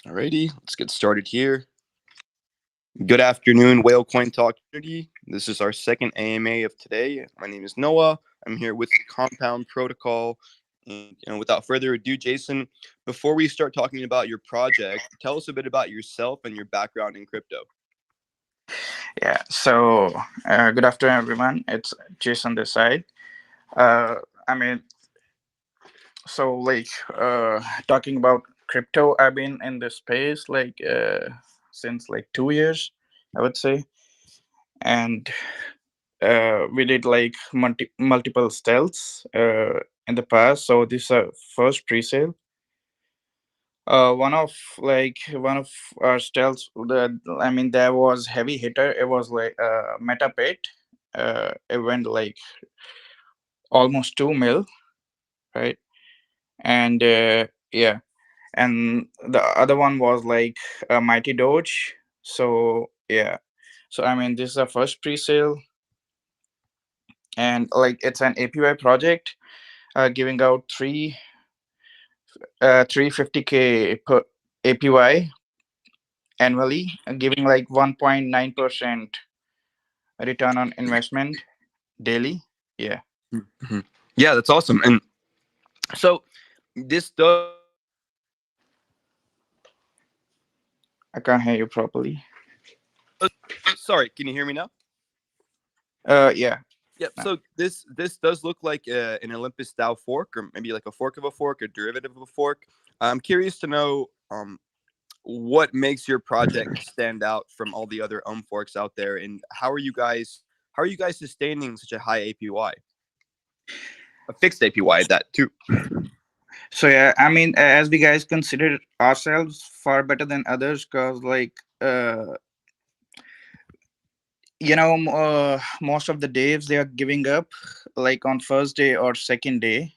Alrighty, let's get started here. Good afternoon, Whale Coin Talk community. This is our second AMA of today. My name is Noah. I'm here with Compound Protocol. And without further ado, Jason, before we start talking about your project, tell us a bit about yourself and your background in crypto. Yeah, so good afternoon, everyone. It's Jason this side. Uh, I mean, talking about crypto, I've been in this space since like 2 years, I would say, and we did like multiple stealths in the past. So this is our first pre-sale. One of our stealths, there was heavy hitter. It was like meta pit. It went like almost 2 mil, right? And yeah, and the other one was like a mighty doge. So yeah, so this is our first pre-sale, and like it's an APY project, giving out 350K per APY annually, giving like 1.9% return on investment daily. Yeah, Mhm. Yeah, that's awesome. And so this does. I can't hear you properly. Sorry, can you hear me now? Yeah. Yep. No. So this does look like an Olympus style fork, or maybe like a fork of a fork, a derivative of a fork. I'm curious to know what makes your project stand out from all the other forks out there, and how are you guys sustaining such a high APY, a fixed APY at that too? So yeah, as we guys consider ourselves far better than others, cause like most of the devs they are giving up like on first day or second day,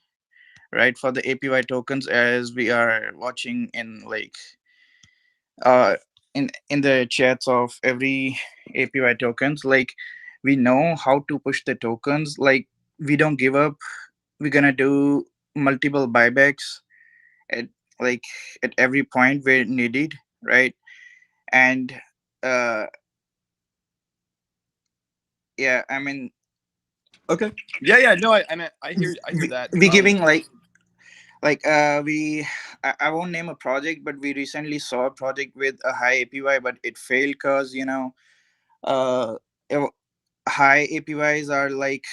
right, for the APY tokens, as we are watching in like uh in the chats of every APY tokens. Like we know how to push the tokens. Like we don't give up. We're gonna do multiple buybacks at like at every point where needed, right? And uh yeah, Okay. Yeah. Yeah. No. I hear that. we giving I won't name a project, but we recently saw a project with a high APY, but it failed because uh uh, high APYs are like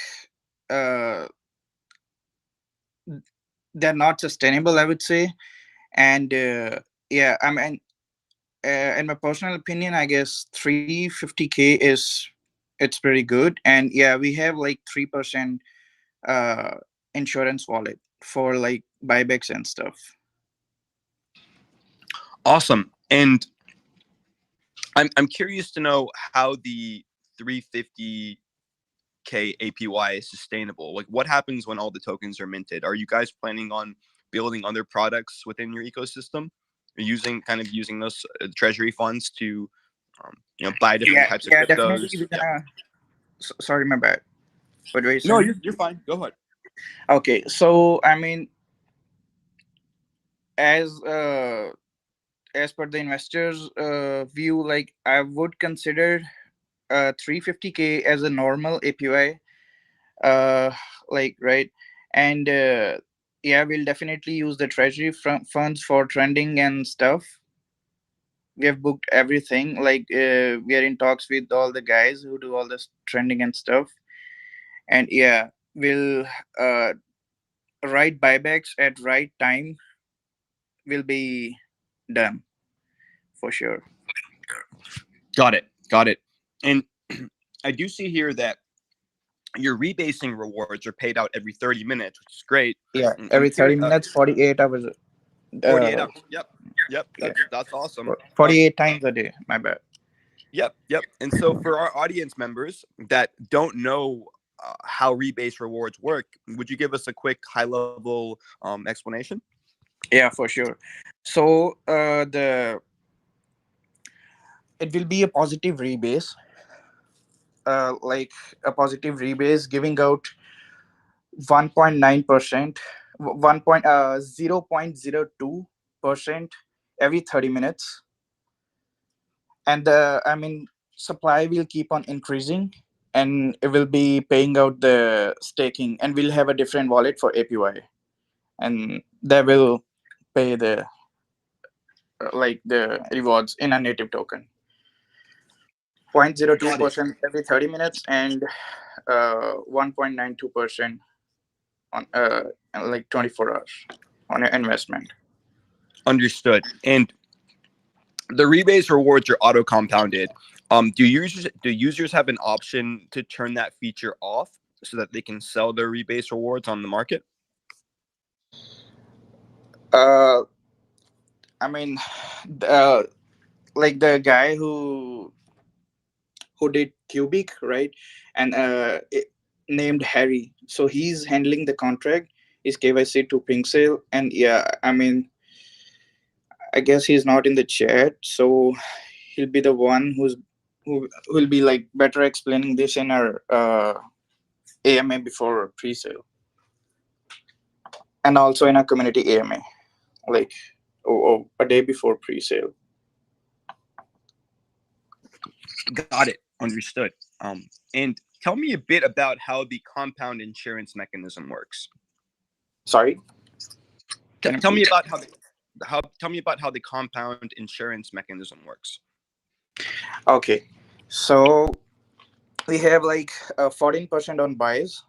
uh they're not sustainable, I would say. And yeah, in my personal opinion, I guess 350K is it's pretty good. And yeah, we have like 3% uh insurance wallet for like buybacks and stuff. Awesome. And I'm curious to know how the 350K APY is sustainable. Like, what happens when all the tokens are minted? Are you guys planning on building other products within your ecosystem, or using those treasury funds to, buy different Yeah, types of yeah, definitely cryptos? we're Yeah. gonna sorry, my bad. What were you No, saying? you're fine. Go ahead. Okay, so as as per the investors view, like I would consider 350K as a normal APY, uh like, right? And yeah, we'll definitely use the treasury funds for trending and stuff. We have booked everything, like we are in talks with all the guys who do all this trending and stuff. And yeah, we'll uh right buybacks at right time will be done for sure. Got it. Got it. And I do see here that your rebasing rewards are paid out every 30 minutes, which is great. Yeah, I'm every 30 curious. minutes, 48 hours. 48 uh hours. Yep. Yep. yeah, That's awesome. 48 times a day, my bad. Yep, yep. And so for our audience members that don't know how rebase rewards work, would you give us a quick high level explanation? Yeah, for sure. So the it will be a positive rebase, like a positive rebase giving out 1.9%, 0.02% every 30 minutes. And supply will keep on increasing, and it will be paying out the staking, and we'll have a different wallet for APY, and that will pay the the rewards in a native token. Got it. 0.02% every 30 minutes, and 1.92% on 24 hours on your investment. Understood. And the rebase rewards are auto compounded. Do users have an option to turn that feature off so that they can sell their rebase rewards on the market? uh I mean, uh, like the guy who did Cubic, right? And named Harry. So he's handling the contract, his KYC to Pink Sale, and yeah, I mean, I guess he's not in the chat, so he'll be the one who will be like better explaining this in our AMA before pre-sale, and also in our community AMA, like a day before pre-sale. Got it. Understood. And tell me a bit about how the compound insurance mechanism works. Sorry, T- can you tell me repeat? about how the compound insurance mechanism works. Okay, so we have like 14% on buys,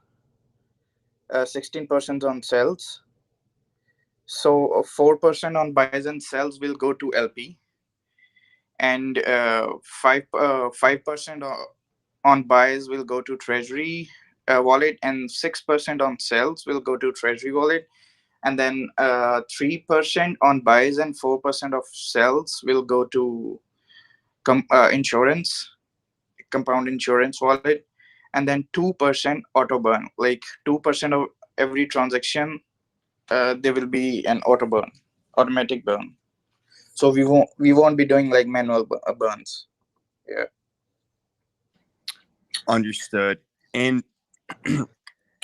16% on sells. So 4% on buys and sells will go to LP, and 5% on buys will go to Treasury wallet, and 6% on sells will go to Treasury wallet, and then 3% on buys and 4% of sells will go to insurance, compound insurance wallet, and then 2% auto burn. Like 2% of every transaction, there will be an auto burn, automatic burn. So we won't be doing like manual burns. Yeah. Understood. And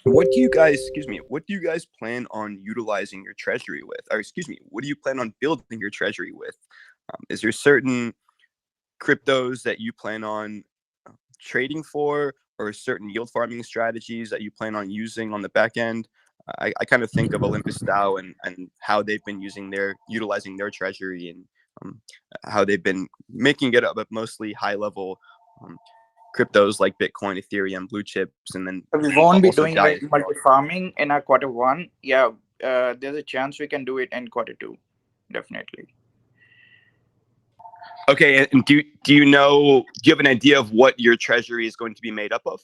what do you guys plan on utilizing your treasury with? Or excuse me, what do you plan on building your treasury with? Is there certain cryptos that you plan on trading for, or certain yield farming strategies that you plan on using on the back end? I kind of think of Olympus DAO and how they've been utilizing their treasury, and um, how they've been making it up, but mostly high level um, cryptos like Bitcoin, Ethereum, blue chips, and then We won't be also doing DAI like as well. multi farming in our quarter one. Yeah, there's a chance we can do it in quarter two, definitely. Okay, and do you have an idea of what your treasury is going to be made up of?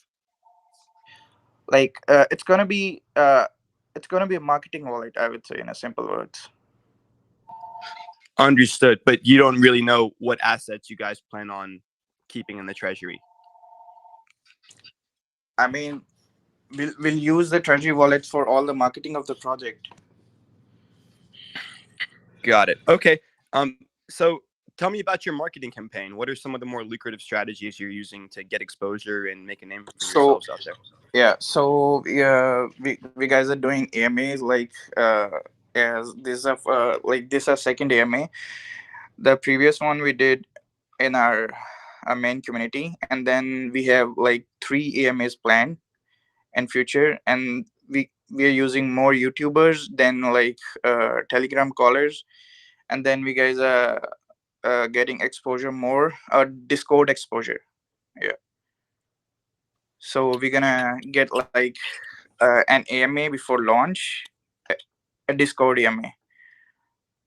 Like it's gonna be a marketing wallet, I would say, in a simple words. Understood, but you don't really know what assets you guys plan on keeping in the treasury. I mean, we'll use the treasury wallets for all the marketing of the project. Got it. Okay. So tell me about your marketing campaign. What are some of the more lucrative strategies you're using to get exposure and make a name for So yourselves out there? yeah, so yeah, we guys are doing AMAs like as this of like this our second AMA. The previous one we did in our main community, and then we have like three AMAs planned in future, and we are using more YouTubers than like Telegram callers, and then we guys are getting exposure more, Discord exposure. Yeah, so we're gonna get like an AMA before launch, a a Discord AMA.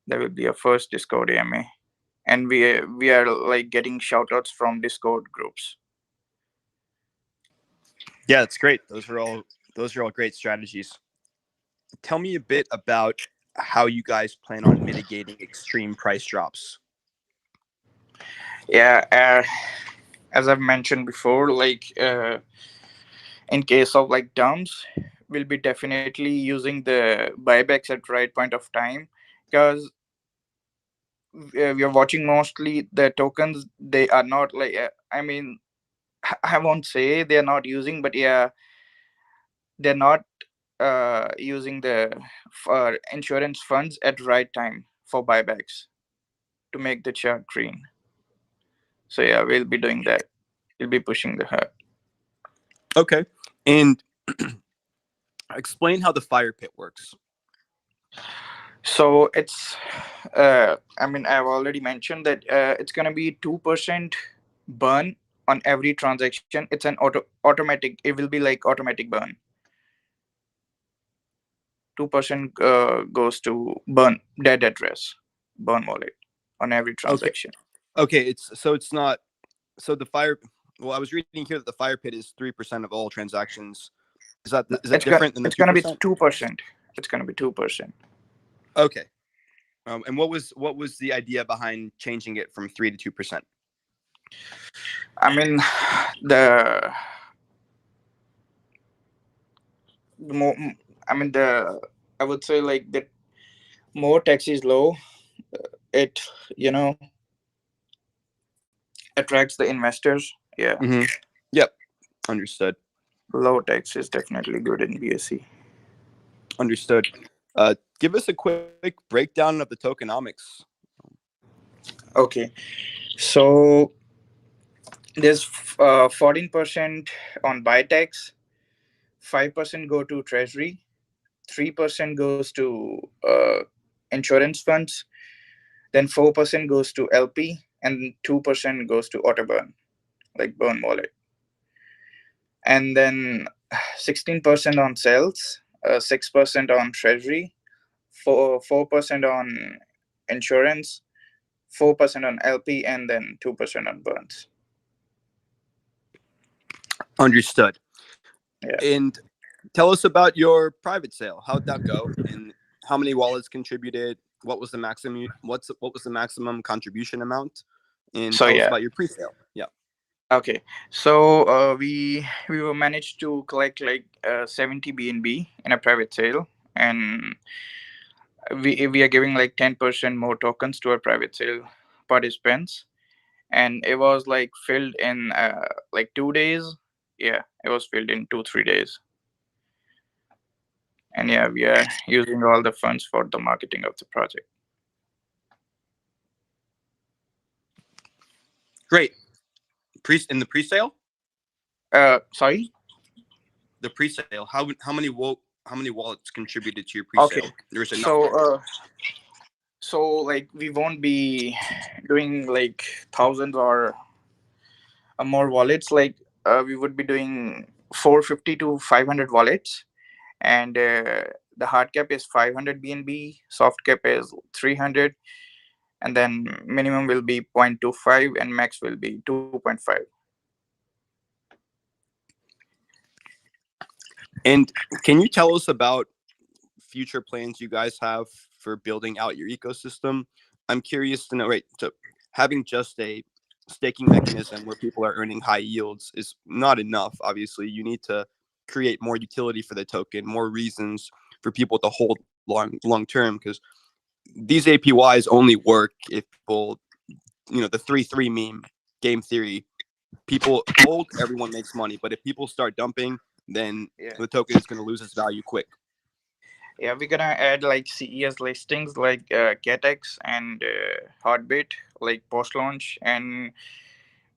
That will be our first Discord AMA, and we are like getting shoutouts from Discord groups. Yeah, that's great. Those are all great strategies. Tell me a bit about how you guys plan on mitigating extreme price drops. Yeah, as I've mentioned before, like in case of like dumps, we'll be definitely using the buybacks at right point of time, because we are watching mostly the tokens. They are not like I mean, I won't say they're not using, but yeah, they're not using the insurance funds at right time for buybacks. to make the chart green. So yeah, we'll be doing that. We'll be pushing the herd. Okay. And explain how the fire pit works. So it's, I mean, I've already mentioned that it's gonna be 2% burn on every transaction. It's an automatic. It will be like automatic burn. 2% goes to burn dead address, burn wallet on every Okay. transaction. Okay. It's not so the fire. Well, I was reading here that the fire pit is 3% of all transactions. Is that different than the It's two gonna be percent? 2%. It's gonna be 2%. Okay. And what was the idea behind changing it from 3 to 2%? I mean, the the more, I mean the I would say like the more tax is low, it you know attracts the investors. Yeah, Mm-hmm. Yep. Understood. low tax is definitely good in BSC. Understood. Give us a quick breakdown of the tokenomics. Okay, so there's 14% on buy tax, 5% go to treasury, 3% goes to insurance funds, then 4% goes to LP, and 2% goes to auto burn, like burn wallet, and then 16% on sales, 6% on treasury, 4% on insurance, 4% on LP, and then 2% on burns. Understood. Yeah. And tell us about your private sale. How'd that go? And how many wallets contributed? What was the maximum contribution amount? And So tell us yeah. about your pre-sale. Yeah. Okay. So we were managed to collect like 70 BNB in a private sale, and we are giving like 10% more tokens to our private sale participants, and it was like filled in like 2 days. Yeah, it was filled in 2 3 days, and yeah, we are using all the funds for the marketing of the project. Great. In the pre-sale, Sorry. the pre-sale. How many wallets contributed to your Okay. pre-sale? There's enough, So right? like we won't be doing like thousands or more wallets. Like we would be doing 450 to 500 wallets, and the hard cap is 500 BNB, soft cap is 300, and then minimum will be 0.25 and max will be 2.5. And can you tell us about future plans you guys have for building out your ecosystem? I'm curious to know, right? So having just a staking mechanism where people are earning high yields is not enough. Obviously, you need to create more utility for the token, more reasons for people to hold long term, because these APYs only work if people, the 3-3 meme game theory, people hold, everyone makes money. But if people start dumping, then Yeah. the token is going to lose its value quick. Yeah, we're gonna add like CES listings like Catex and Heartbeat like post launch, and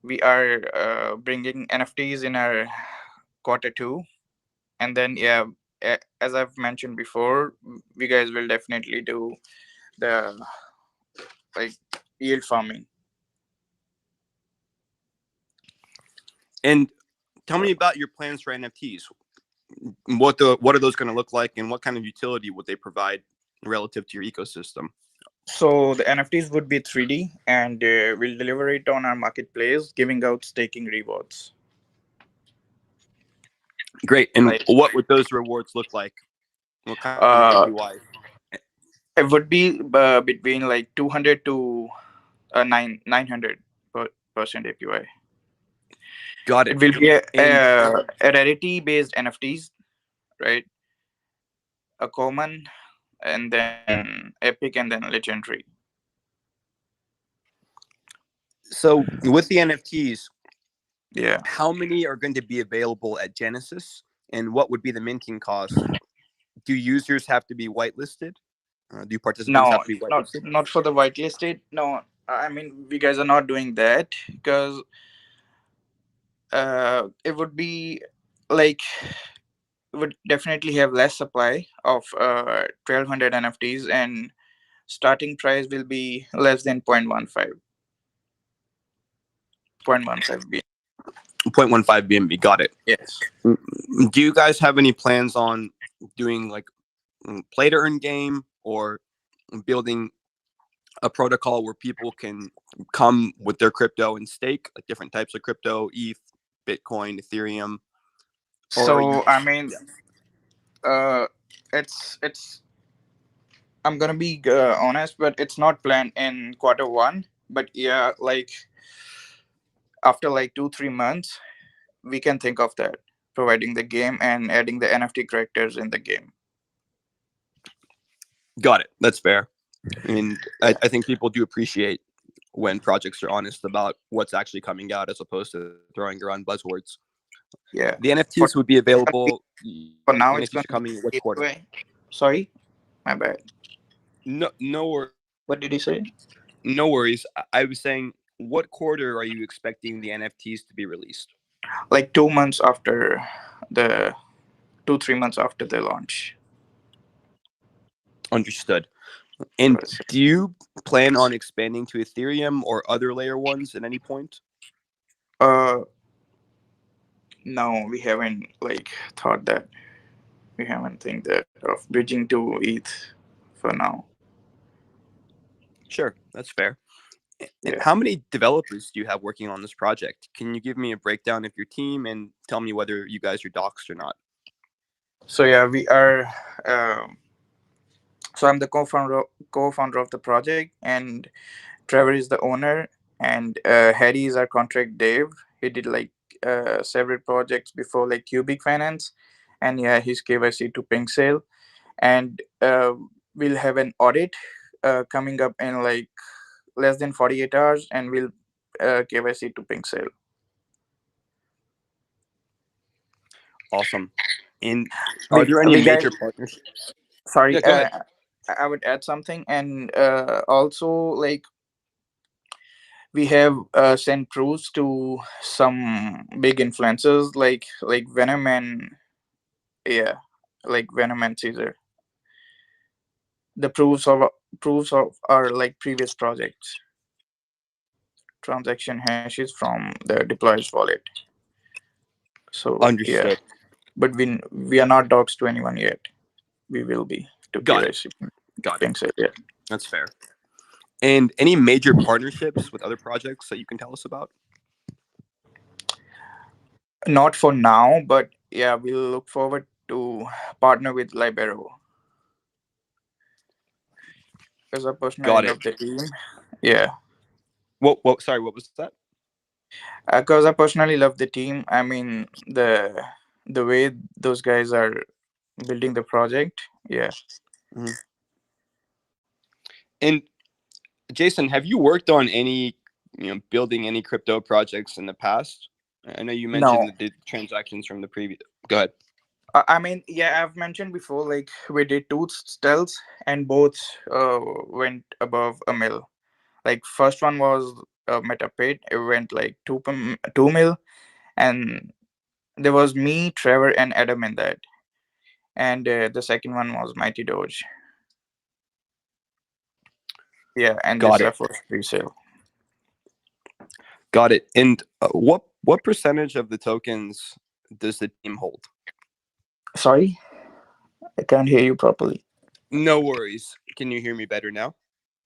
we are bringing NFTs in our quarter 2, and then yeah, as I've mentioned before, we guys will definitely do the like yield farming. And tell me about your plans for NFTs. What are those going to look like, and what kind of utility would they provide relative to your ecosystem? So the NFTs would be 3D, and we'll deliver it on our marketplace, giving out staking rewards. Great. And Like what would those rewards look like? What kind of uh, APY? it would be between like 200 to 900 percent APY. Got It it. will be And a rarity based NFTs, right? A common, and then epic, and then legendary. so with the NFTs, Yeah. how many are going to be available at Genesis, and what would be the minting cost? Do users have to be whitelisted? Do participants No, have to be not whitelisted? not for the whitelisted. No, I mean, we guys are not doing that because it would be like would definitely have less supply of 1200 NFTs, and starting price will be less than 0.15 B. 0.15 BNB. Got it. Yes. Do you guys have any plans on doing like play to earn game or building a protocol where people can come with their crypto and stake like different types of crypto, ETH, Bitcoin, Ethereum, or are you So I just mean, yeah? it's I'm gonna be honest, but it's not planned in quarter 1. But yeah, like after like 2-3 months, we can think of that, providing the game and adding the NFT characters in the game. Got it. That's fair. And I, Yeah. I think people do appreciate when projects are honest about what's actually coming out as opposed to throwing around buzzwords. Yeah. The NFTs For, would be available. The for now, NFTs are it's gonna coming which be quarter? API. Sorry, my bad. No, What did you say? no worries. I was saying, what quarter are you expecting the NFTs to be released? Like 2 months after the 2-3 months after the launch. Understood. And Yes. do you plan on expanding to Ethereum or other layer ones at any point? Uh, no, we haven't like thought that. We haven't think that of bridging to ETH for now. Sure, that's fair. And Yeah. how many developers do you have working on this project? Can you give me a breakdown of your team and tell me whether you guys are doxed or not? So yeah, we are. Um, so I'm the co-founder of the project, and Trevor is the owner, and Harry is our contract dev. He did like several projects before, like Cubic Finance, and yeah, he's KYC to Pink Sale, and we'll have an audit coming up in like less than 48 hours, and we'll KYC to Pink Sale. Awesome. And are there any We guys, major partnerships? Yeah, sorry, go ahead. I would add something, and also like we have sent proofs to some big influencers like Venom and yeah, like Venom and Caesar. The proofs of our like previous projects, transaction hashes from the deployer's wallet. So yeah, Understood. but we are not docs to anyone yet. We will be to Got it. KYC. Got it. Pink Sale, yeah. That's fair. And any major partnerships with other projects that you can tell us about? Not for now, but yeah, we'll look forward to partner with Libero because I personally Got it. love the team. Yeah, What? Sorry, what was that? because I personally love the team. I mean the way those guys are building the project. Yeah. Mhm. And Jason, have you worked on any, building any crypto projects in the past? I know you mentioned No, the transactions from the previous. Go ahead. I mean, yeah, I've mentioned before, like we did two stealths, and both went above a mil. Like first one was Metapid, it went like 2 mil, and there was me, Trevor, and Adam in that. And the second one was Mighty Doge. Yeah, and this Got is our it. first pre-sale. Got it. And what percentage of the tokens does the team hold? Sorry, I can't hear you properly. No worries. Can you hear me better now?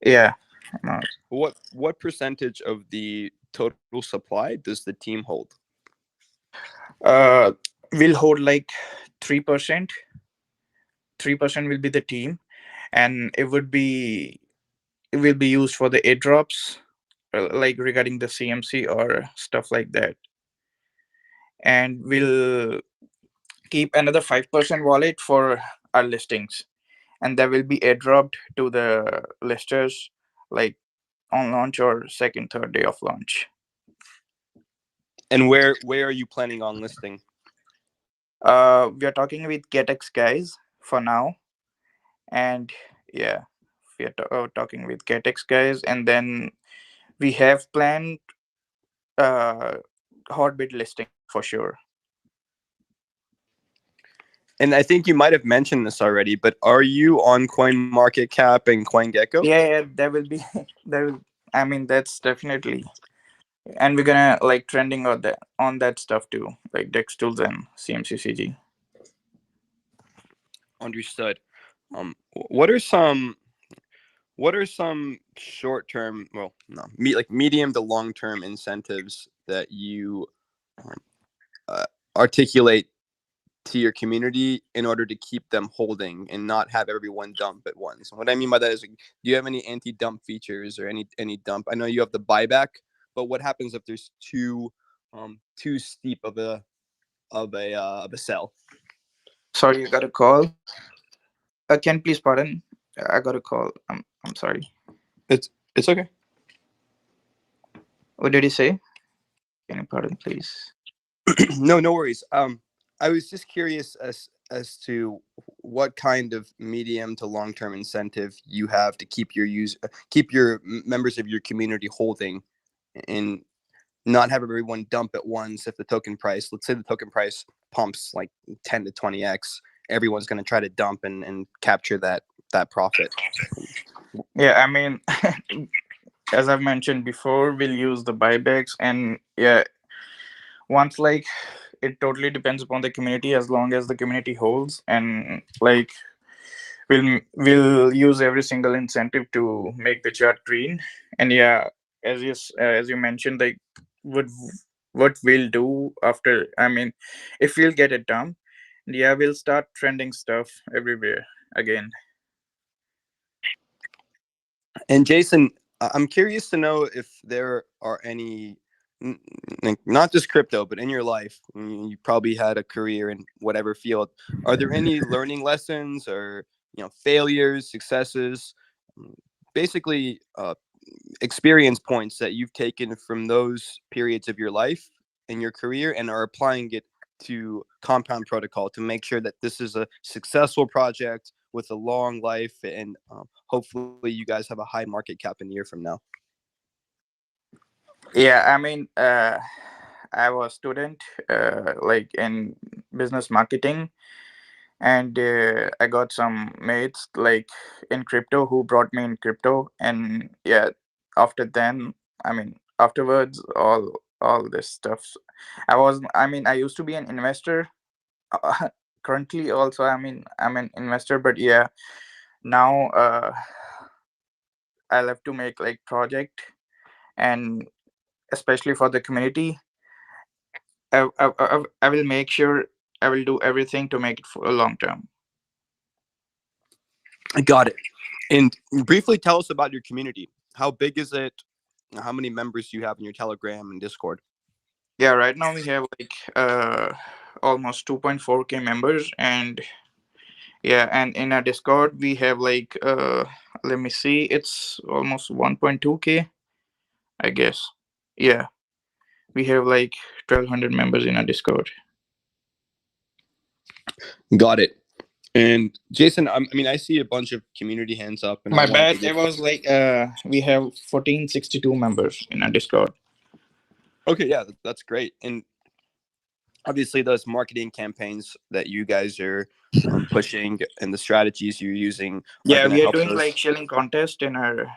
Yeah, no. What percentage of the total supply does the team hold? uh, we'll hold like 3%. 3% will be the team, and it will be used for the airdrops, like regarding the CMC or stuff like that. And we'll keep another 5% wallet for our listings, and that will be airdropped to the listers like on launch or second, third day of launch. And where are you planning on listing? We are talking with GetX guys for now, and yeah, we are talking with GetX guys, and then we have planned uh, hotbit listing for sure. And I think you might have mentioned this already, but are you on CoinMarketCap and CoinGecko? Yeah, that will be that will. I mean, that's definitely, and we're gonna like trending on that stuff too, like Dex tools and CMCCG. Understood. What are some short term, well, no, like medium to long term incentives that you um, articulate to your community in order to keep them holding and not have everyone dump at once? What I mean by that is, like, do you have any anti-dump features or any dump? I know you have the buyback, but what happens if there's too steep of a sell? Sorry, you got a call. Can you please pardon? I got a call. I'm sorry. It's okay. What did he say? Can you pardon, please? No worries. I was just curious as to what kind of medium to long term incentive you have to keep your members of your community holding, and not have everyone dump at once. If the token price, let's say the token price pumps like 10 to 20x, everyone's going to try to dump and capture that profit. Yeah, I mean, as I've mentioned before, we'll use the buybacks, and yeah, once like it totally depends upon the community. As long as the community holds, and like we'll use every single incentive to make the chart green. And yeah, as you mentioned, like what what we'll do after, I mean, if we'll get it done, yeah, we'll start trending stuff everywhere again. And Jason, I'm curious to know if there are any, not just crypto, but in your life, you probably had a career in whatever field. Are there any learning lessons or failures, successes, mm, basically experience points that you've taken from those periods of your life in your career and are applying it to Compound Protocol to make sure that this is a successful project with a long life, and hopefully you guys have a high market cap in a year from now? Yeah, I mean, I was a student like in business marketing, and I got some mates like in crypto who brought me in crypto, and yeah, after then, I mean, afterwards, all this stuff. I mean, I used to be an investor. Currently, also, I mean, I'm an investor, but yeah, now I love to make like project, and especially for the community, I will make sure I will do everything to make it for a long term. I got it. And briefly tell us about your community. How big is it? How many members do you have in your Telegram and Discord? Yeah, right now we have like almost 2.4K members, and yeah, and in our Discord we have like let me see, it's almost 1.2K, I guess. Yeah, we have like 1200 members in our Discord. Got it. And Jason, I mean, I see a bunch of community hands up, and I My wanted to bad, give. it was like we have 1462 members in our Discord. Okay, yeah, that's great. And obviously, those marketing campaigns that you guys are pushing and the strategies you're using are Yeah, going to we are help doing like those. shilling contest in our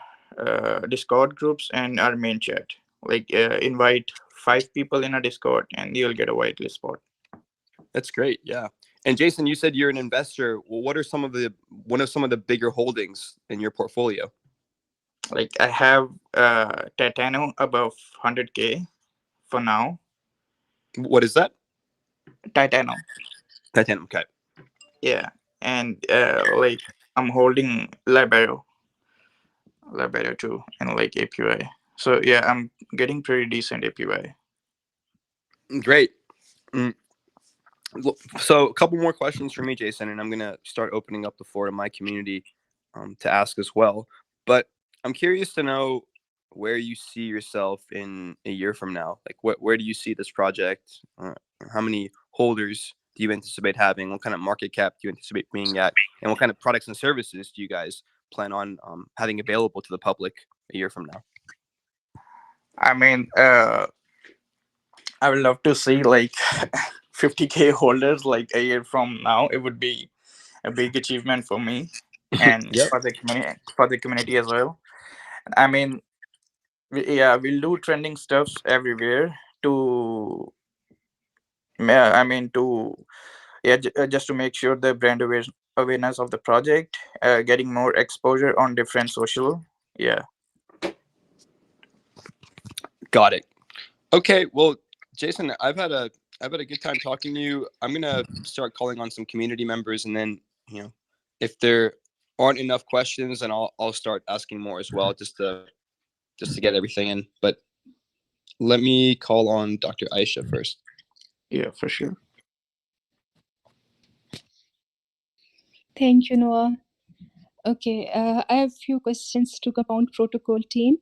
Discord groups and our main chat. Like invite 5 people in a Discord, and you'll get a whitelist spot. That's great. Yeah. And Jason, you said you're an investor. Well, what are some of the bigger holdings in your portfolio? Like I have Titano above 100K for now. What is that? Titano, Titanium. Okay. yeah, and like I'm holding Libero too, and like APY. So yeah, I'm getting pretty decent APY. Great. Mm, So, a couple more questions for me, Jason, and I'm going to start opening up the floor to my community to ask as well. But I'm curious to know where you see yourself in a year from now. Like, where do you see this project? How many holders do you anticipate having? What kind of market cap do you anticipate being at? And what kind of products and services do you guys plan on having available to the public a year from now? I mean, I would love to see like 50K holders like a year from now. It would be a big achievement for me and Yep. for the community as well. I mean, yeah, we'll do trending stuffs everywhere to I mean to yeah just to make sure the awareness of the project, getting more exposure on different social. Yeah. Got it. Okay, well, Jason, I've had a good time talking to you. I'm gonna start calling on some community members, and then if there aren't enough questions, then I'll start asking more as well, just to get everything in. But let me call on Dr. Aisha first. Yeah, for sure. Thank you, Noah. Okay, I have few questions to Compound Protocol team.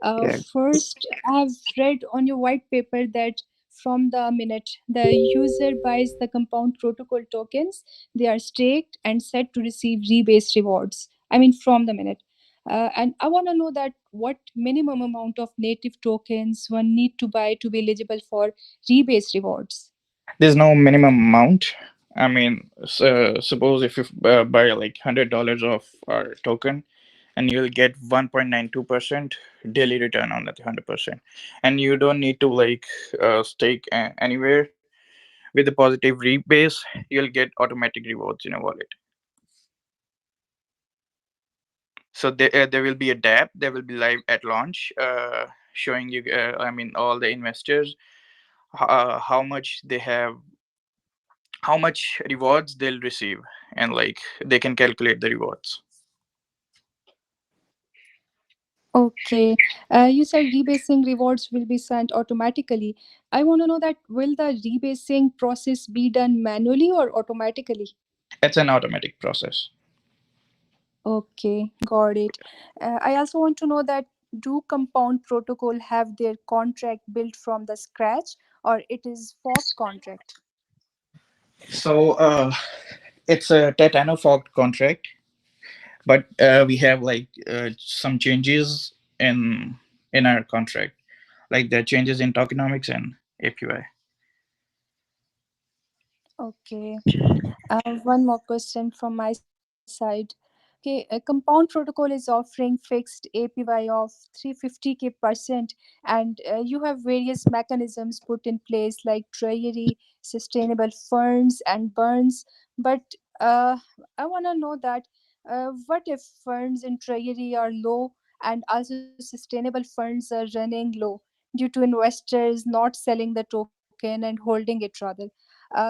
Yeah. First, I have read on your white paper that from the minute the user buys the Compound Protocol tokens, they are staked and set to receive rebase rewards. I mean, from the minute. And I want to know that what minimum amount of native tokens one need to buy to be eligible for rebase rewards. There's no minimum amount. I mean, suppose if you buy like $100 of our token, and you'll get 1.92% daily return on that 100%, and you don't need to like stake anywhere. With the positive rebase, you'll get automatic rewards in a wallet. So there will be a dApp. There will be live at launch, showing you. I mean, all the investors how much they have, how much rewards they'll receive, and like they can calculate the rewards. Okay. You said rebasing rewards will be sent automatically. I want to know that will the rebasing process be done manually or automatically? It's an automatic process. Okay, got it. I also want to know that do Compound Protocol have their contract built from the scratch or it is forked contract? So it's a Titano forked contract, but we have like some changes in our contract, like the changes in tokenomics and API. Okay. One more question from my side. Okay, Compound Protocol is offering fixed APY of 350K%, and you have various mechanisms put in place like treasury, sustainable funds, and burns. But uh, I want to know that what if funds in treasury are low and also sustainable funds are running low due to investors not selling the token and holding it rather?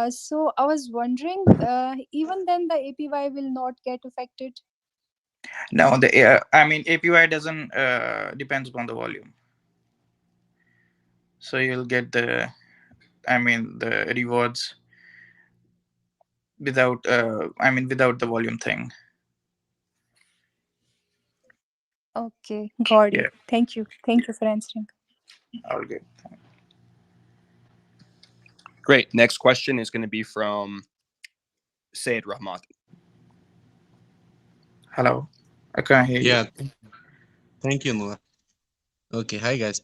So I was wondering, even then the APY will not get affected. Now the I mean APY doesn't depends upon the volume, so you'll get the, I mean the rewards without I mean without the volume thing. Okay, got Yeah, it. Thank you. Thank you for answering. all good. Great. Next question is going to be from Sayed Rahmat. Hello, I can't hear you. Yeah, thank you, Noah. Okay, hi guys.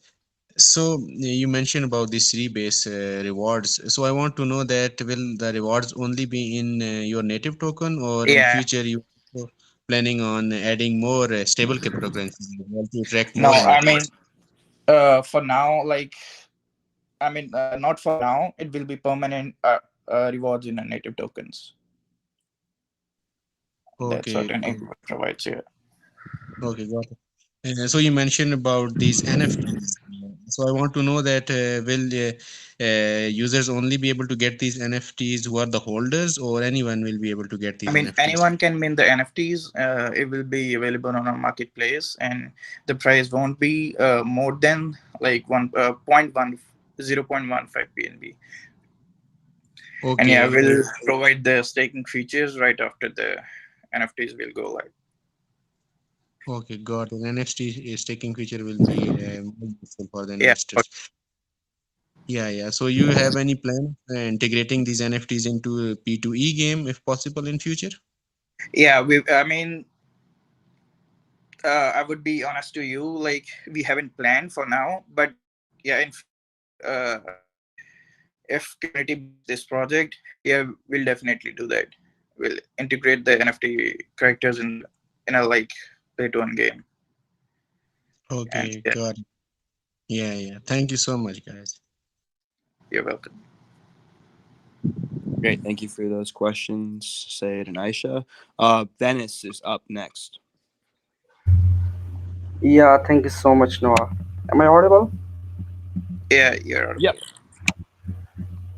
So you mentioned about this rebase rewards. So I want to know that will the rewards only be in your native token, or in Yeah. future you also planning on adding more stable cryptocurrency as well to attract No, more I mean investors? for now, like I mean not for now. It will be permanent rewards in the native tokens that Okay, certain API provides here. okay, got it. So you mentioned about these NFTs. So I want to know that will users only be able to get these NFTs who are the holders, or anyone will be able to get I these mean, NFTs? anyone can mint the NFTs. It will be available on our marketplace, and the price won't be more than like one point one 0.15 PNB. And yeah, Okay, we'll provide the staking features right after the NFTs will go live. okay, got it. NFT staking feature will be more useful for the Yeah, investors. Yeah, yeah. So you have any plan integrating these NFTs into a P2E game if possible in future? yeah. We, I mean, I would be honest to you, like we haven't planned for now, but yeah, in future, if community backs this project, yeah, we'll definitely do that. We'll integrate the NFT characters in a like play to earn game. And Okay, yeah, got it. Yeah, yeah. Thank you so much, guys. you're welcome. Great. Thank you for those questions, Sayed and Aisha. Venice is up next. Yeah, thank you so much, Noah. Am I audible? Yeah, you're Yep. audible.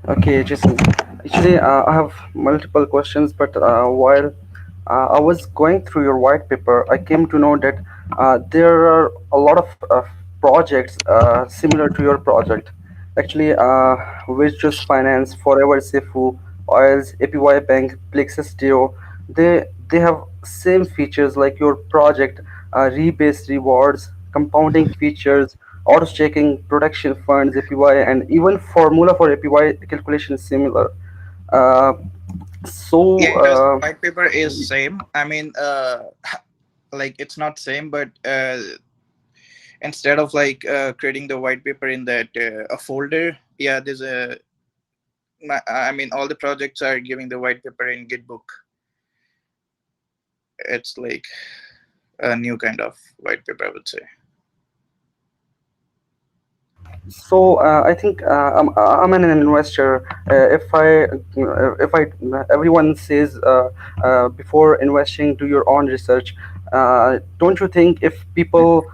Okay, Jason. Actually, I have multiple questions, but while I was going through your white paper, I came to know that there are a lot of projects similar to your project. Actually, which just finance, Forever Sifu, Oils, APY Bank, Plexus Dio, they have same features like your project, rebase rewards, compounding features, auto checking, production funds, APY, and even formula for APY calculation is similar. Uh, so, Yeah, because the white paper is same. I mean, like it's not same, but instead of like creating the white paper in that a folder, yeah, there's a. I mean, all the projects are giving the white paper in Gitbook. It's like a new kind of white paper, I would say. I think I'm an investor. If I everyone says before investing, do your own research. Don't you think if people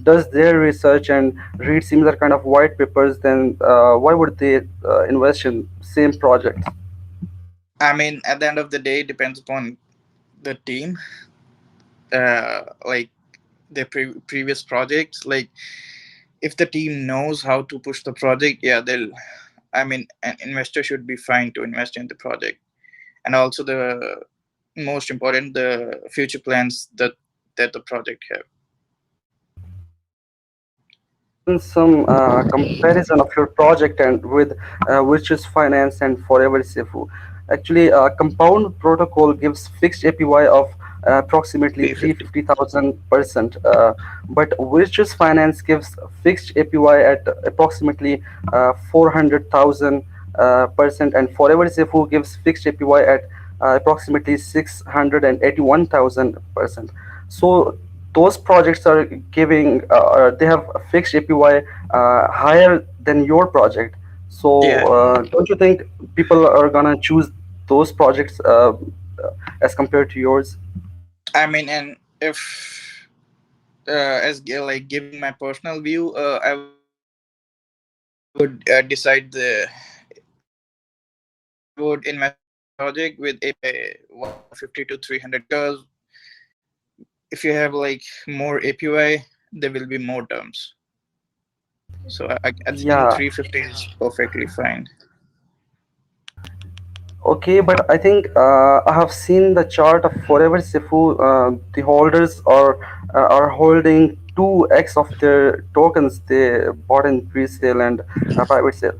does their research and read similar kind of white papers, then why would they invest in same projects? I mean, at the end of the day, it depends upon the team. Like the previous projects, like if the team knows how to push the project, yeah, they'll. I mean, an investor should be fine to invest in the project, and also the most important, the future plans that the project have. Given some comparison of your project and with which is finance and forever Sifu. Actually, compound protocol gives fixed APY of approximately 350. 350,000%, but which is finance gives fixed APY at approximately 400,000 percent, and forever Sifu gives fixed APY at approximately 681,000%. So those projects are giving they have a fixed APY higher than your project. So Yeah, don't you think people are gonna choose those projects as compared to yours? I mean, and if like giving my personal view, I would decide the I would invest in the project with API 150 to 300, because if you have like more API, there will be more terms. So I think Yeah. 350 is perfectly fine. Okay, but I think I have seen the chart of Forever Sifu. The holders are holding 2x of their tokens they bought in pre-sale and private sale.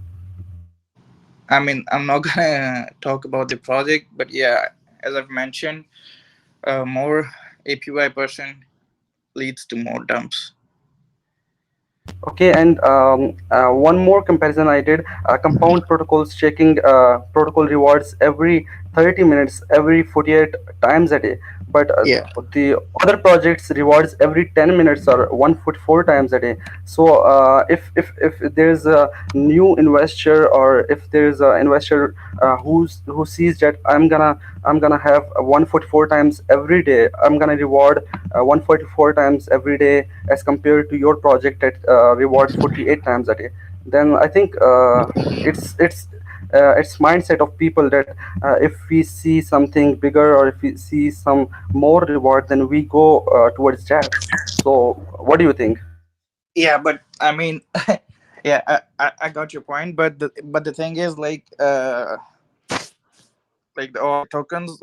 I mean, I'm not gonna talk about the project, but yeah, as I've mentioned, more APY person leads to more dumps. Okay, and one more comparison I did, compound protocols checking protocol rewards every 30 minutes, every 48 times a day. But Yeah. the other projects rewards every 10 minutes or 144 times a day. So if there's a new investor, or if there's an investor who sees that I'm gonna have 144 times every day, I'm gonna reward 144 times every day as compared to your project that rewards 48 times a day, then I think it's mindset of people that if we see something bigger or if we see some more reward, then we go towards that. So what do you think? Yeah, but I mean, yeah, I got your point, but the thing is like all the tokens,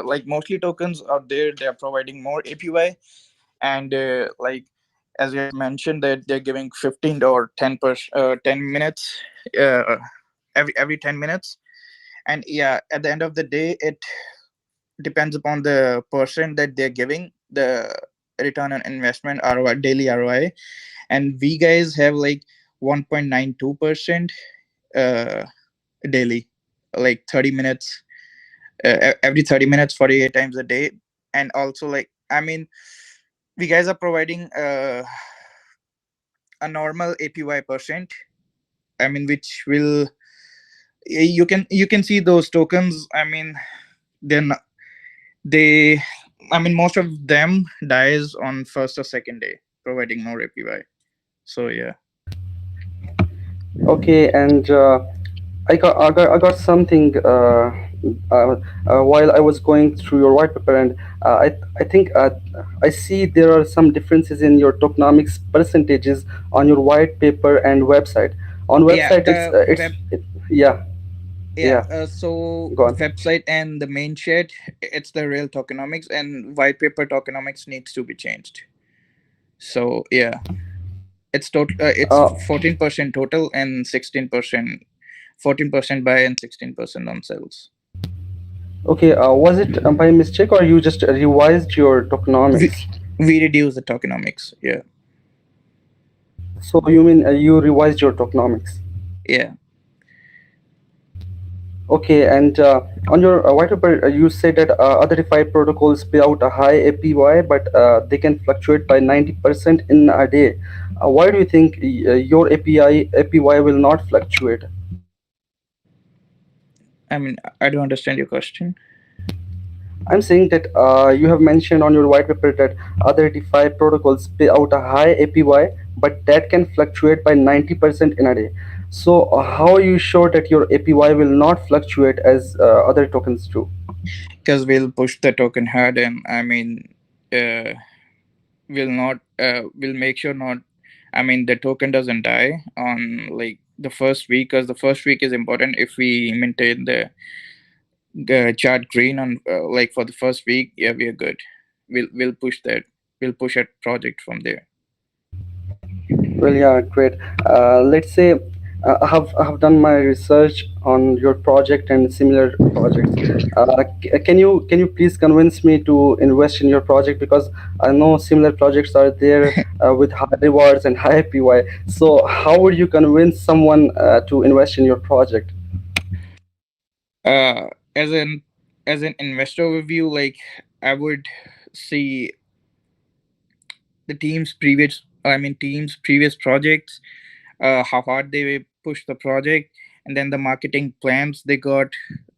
like mostly tokens out there, they are providing more APY, and like as you have mentioned that they're giving 15 or 10 minutes, uh, every 10 minutes, and yeah, at the end of the day, it depends upon the person that they're giving the return on investment ROI, daily ROI, and we guys have like 1.92% uh, daily, like 30 minutes, every 30 minutes, 48 times a day. And also, like, I mean, we guys are providing a normal APY percent. I mean, which will, you can see those tokens. I mean, then they, I mean, most of them dies on first or second day, providing more APY. So yeah. Okay, and I got something uh, while I was going through your white paper, and I think I see there are some differences in your tokenomics percentages on your white paper and website. On Yeah, website, the web. yeah, Yeah, yeah, so go on. website and the main chat, it's the real tokenomics, and white paper tokenomics needs to be changed. So yeah, it's Uh, 14% total and 16%, 14% buy and 16% on sales. okay, was it by mistake or you just revised your We, tokenomics? we reduce the tokenomics. Yeah, So you mean you revised your tokenomics? yeah. Okay, and on your white paper, you said that other DeFi protocols pay out a high APY, but they can fluctuate by 90% in a day. Why do you think your APY will not fluctuate? I mean, I don't understand your question. I'm saying that you have mentioned on your white paper that other DeFi protocols pay out a high APY, but that can fluctuate by 90% in a day. So, how are you sure that your APY will not fluctuate as other tokens do? Because we'll push the token hard, and I mean, uh, will not will make sure not, I mean, the token doesn't die on like the first week, because the first week is important. If we maintain the chart green on like for the first week, yeah, we are good. We'll push that, we'll push a project from there. Well, yeah, great. Let's say I have done my research on your project and similar projects. Can you please convince me to invest in your project, because I know similar projects are there with high rewards and high PY. So how would you convince someone to invest in your project? uh as an as an investor overview, like, I would see the team's previous projects, how hard they push the project, and then the marketing plans they got,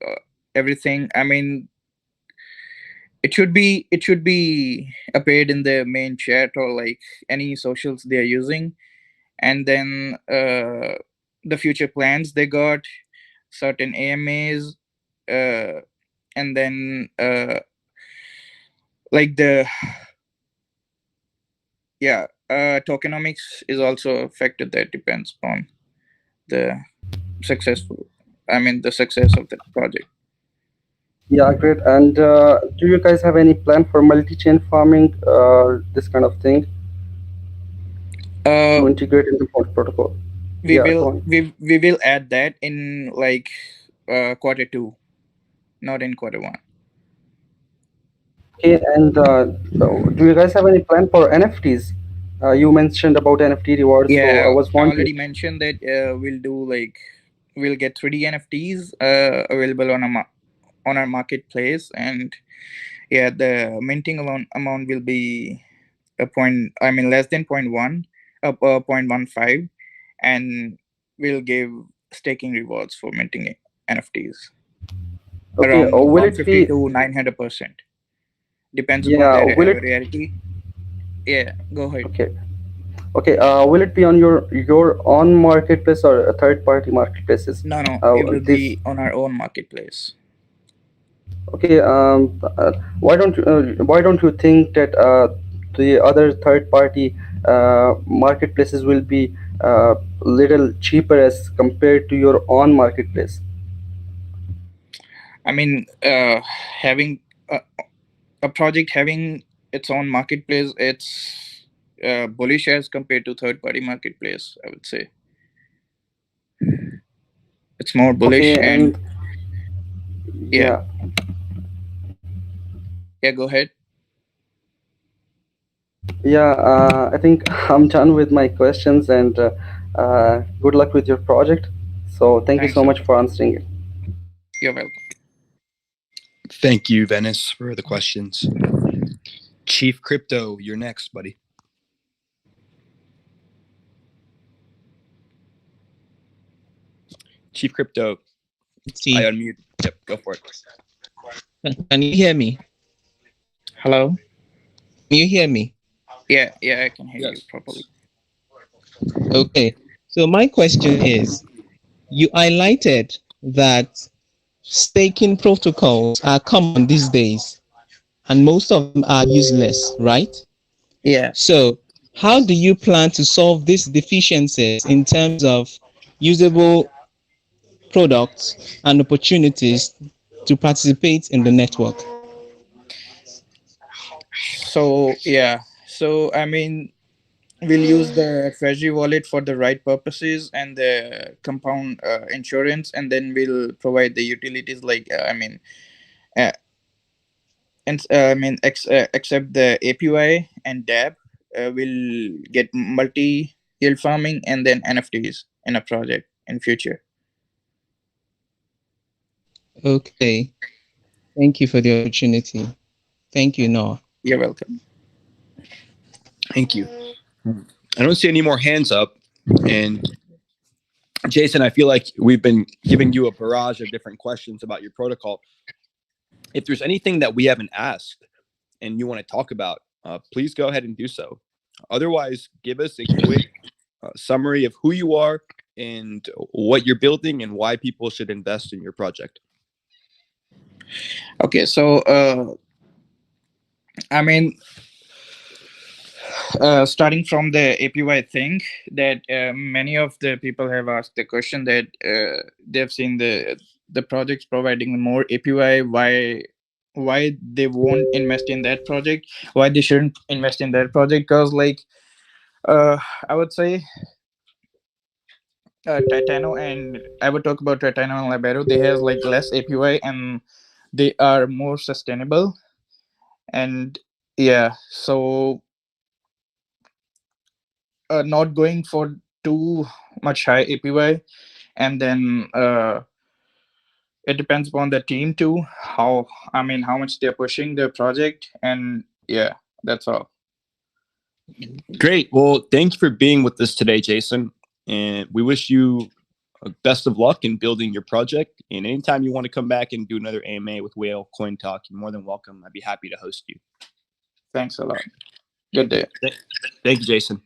uh, everything. I mean, it should be appeared in the main chat or like any socials they are using. And then the future plans they got, certain AMAs, uh, and then like the, yeah, tokenomics is also affected. That depends on the successful, I mean, the success of the project. Yeah, great. And do you guys have any plan for multi-chain farming, this kind of thing, uh to integrate into protocol? we Yeah, will go on. we will add that in like quarter two, not in quarter one. Okay, and do you guys have any plan for NFTs? You mentioned about NFT rewards, so I Yeah, was I wondering. already mentioned that we'll do like, we'll get 3D NFTs available on our marketplace. And yeah, the minting amount will be a point, I mean, less than point 0.1, 0.15, and we'll give staking rewards for minting NFTs Okay, around will it 150 be? to 900%, depends upon Yeah, their will it? rarity. Yeah, go ahead. Okay, okay. Will it be on your own marketplace or a third party marketplaces? No, no, it will This. be on our own marketplace. Okay. Why don't you think that the other third party marketplaces will be little cheaper as compared to your own marketplace? I mean, having a project having its own marketplace, it's bullish as compared to third party marketplace, I would say. It's more bullish. Okay, And and yeah, yeah. yeah, go ahead. Yeah, I think I'm done with my questions, and Good luck with your project. So thank you Thanks so a much lot. for answering it. You're welcome. Thank you, Venice, for the questions. Chief Crypto, you're next, buddy. Chief Crypto, I unmute. Yep, go for it. Can you hear me? Hello. Can you hear me? Yeah, I can hear you Yes. properly. Okay. So my question is, you highlighted that staking protocols are common these days, and most of them are useless, right? Yeah. So how do you plan to solve these deficiencies in terms of usable products and opportunities to participate in the network? So yeah. So I mean, we'll use the treasury wallet for the right purposes and the compound insurance, and then we'll provide the utilities like uh, except the APY and DAB, we'll get multi yield farming and then NFTs in a project in future. Okay. Thank you for the opportunity. Thank you, Noah. You're welcome. Thank you. I don't see any more hands up. And Jason, I feel like we've been giving you a barrage of different questions about your protocol. If there's anything that we haven't asked and you want to talk about, please go ahead and do so. Otherwise, give us a quick summary of who you are and what you're building and why people should invest in your project. Okay, so I mean, starting from the APY thing, that many of the people have asked the question that they've seen the projects providing more APY. Why they won't invest in that project? Why they shouldn't invest in that project? Because like I would say Titano, and I would talk about Titano and Libero. They has like less APY and they are more sustainable. And yeah, so not going for too much high APY, and then it depends upon the team too. How much they're pushing their project, and yeah, that's all. Great. Well, thank you for being with us today, Jason. And we wish you best of luck in building your project. And anytime you want to come back and do another AMA with Whale Coin Talk, you're more than welcome. I'd be happy to host you. Thanks a lot. Good day. Thank you, Jason.